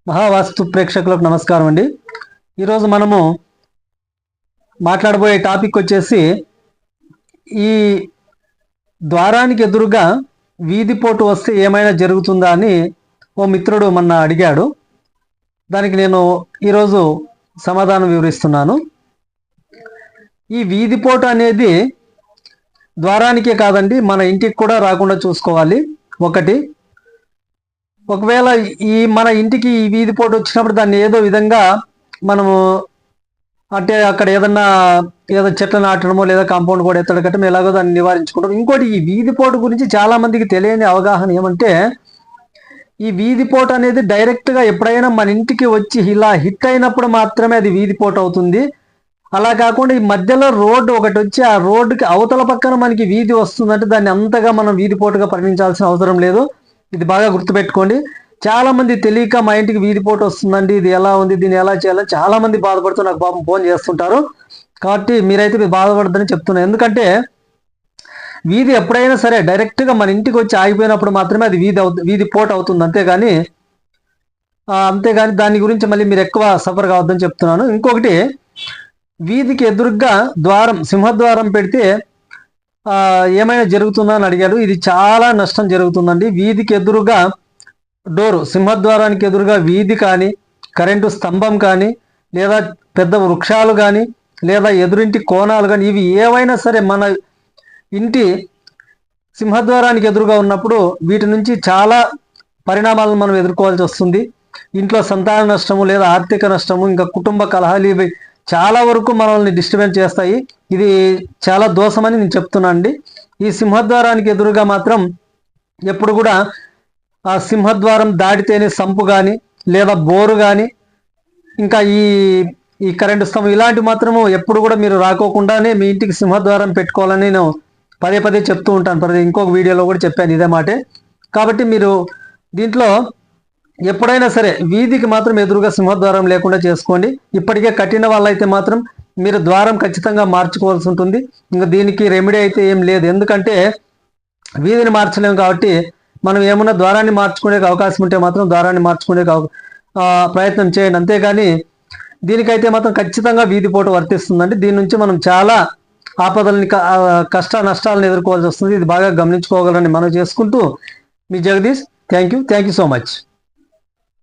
మహావాస్తు ప్రేక్షకులకు నమస్కారం అండి. ఈరోజు మనము మాట్లాడబోయే టాపిక్ వచ్చేసి ఈ ద్వారానికి ఎదురుగా వీధి పోటు వస్తే ఏమైనా జరుగుతుందా అని ఓ మిత్రుడు మొన్న అడిగాడు. దానికి నేను ఈరోజు సమాధానం వివరిస్తున్నాను. ఈ వీధి పోటు అనేది ద్వారానికే కాదండి, మన ఇంటికి కూడా రాకుండా చూసుకోవాలి. ఒకవేళ మన ఇంటికి ఈ వీధి పోటు వచ్చినప్పుడు దాన్ని ఏదో విధంగా మనము అంటే అక్కడ ఏదో చెట్లు నాటడమో లేదా కాంపౌండ్ కూడా ఎత్తడ కట్టడం ఎలాగో దాన్ని నివారించుకుంటాం. ఇంకోటి, ఈ వీధి పోటు గురించి చాలా మందికి తెలియని అవగాహన ఏమంటే, ఈ వీధి పోటు అనేది డైరెక్ట్గా ఎప్పుడైనా మన ఇంటికి వచ్చి ఇలా హిట్ అయినప్పుడు మాత్రమే అది వీధి పోటు అవుతుంది. అలా కాకుండా ఈ మధ్యలో రోడ్డు ఒకటి వచ్చి ఆ రోడ్డుకి అవతల పక్కన మనకి వీధి వస్తుందంటే దాన్ని అంతగా మనం వీధి పోటుగా పరిగణించాల్సిన అవసరం లేదు. ఇది బాగా గుర్తుపెట్టుకోండి. చాలా మంది తెలియక మా ఇంటికి వీధి పోటు వస్తుందండి, ఇది ఎలా ఉంది, దీన్ని ఎలా చేయాలని చాలా మంది బాధపడుతూ నాకు పాపం ఫోన్ చేస్తుంటారు. కాబట్టి మీరైతే మీరు బాధపడద్దని చెప్తున్నాను. ఎందుకంటే వీధి ఎప్పుడైనా సరే డైరెక్ట్గా మన ఇంటికి వచ్చి ఆగిపోయినప్పుడు మాత్రమే అది వీధి పోటు అవుతుంది. అంతేగాని దాని గురించి మళ్ళీ మీరు ఎక్కువ సఫర్ కావద్దని చెప్తున్నాను. ఇంకొకటి, వీధికి ఎదురుగా సింహద్వారం పెడితే ఏమైనా జరుగుతుందా అని అడిగాడు. ఇది చాలా నష్టం జరుగుతుందండి. వీధికి ఎదురుగా సింహద్వారానికి ఎదురుగా వీధి కానీ, కరెంటు స్తంభం కానీ, లేదా పెద్ద వృక్షాలు కానీ, లేదా ఎదురింటి కోణాలు కానీ, ఇవి ఏవైనా సరే మన ఇంటి సింహద్వారానికి ఎదురుగా ఉన్నప్పుడు వీటి నుంచి చాలా పరిణామాలను మనం ఎదుర్కోవాల్సి వస్తుంది. ఇంట్లో సంతాన నష్టము, లేదా ఆర్థిక నష్టము, ఇంకా కుటుంబ కలహాలు, ఇవి చాలా వరకు మనల్ని డిస్టర్బెన్స్ చేస్తాయి. ఇది చాలా దోషమని నేను చెప్తున్నాను అండి. ఈ సింహద్వారానికి ఎదురుగా మాత్రం ఎప్పుడు కూడా ఆ సింహద్వారం దాటితేనే సంపు కానీ, లేదా బోరు కానీ, ఇంకా ఈ కరెంటు స్తంభం ఇలాంటివి మాత్రము ఎప్పుడు కూడా మీరు రాకోకుండానే మీ ఇంటికి సింహద్వారం పెట్టుకోవాలని నేను పదే పదే చెప్తూ ఉంటాను. ఇంకొక వీడియోలో కూడా చెప్పాను ఇదే మాటే. కాబట్టి మీరు దీంట్లో ఎప్పుడైనా సరే వీధికి మాత్రం ఎదురుగా సింహద్వారం లేకుండా చేసుకోండి. ఇప్పటికే కట్టిన వాళ్ళైతే మాత్రం మీరు ద్వారం ఖచ్చితంగా మార్చుకోవాల్సి ఉంటుంది. ఇంకా దీనికి రెమెడీ అయితే ఏం లేదు. ఎందుకంటే వీధిని మార్చలేము కాబట్టి మనం ఏమన్నా ద్వారాన్ని మార్చుకునే అవకాశం ఉంటే మాత్రం ద్వారాన్ని మార్చుకునే ప్రయత్నం చేయండి. అంతేగాని దీనికైతే మాత్రం ఖచ్చితంగా వీధి పోటు వర్తిస్తుందండి. దీని నుంచి మనం చాలా ఆపదల్ని, కష్ట నష్టాలను ఎదుర్కోవాల్సి వస్తుంది. ఇది బాగా గమనించుకోగలని మనం చేసుకుంటూ మీ Jagadish. Thank you so much.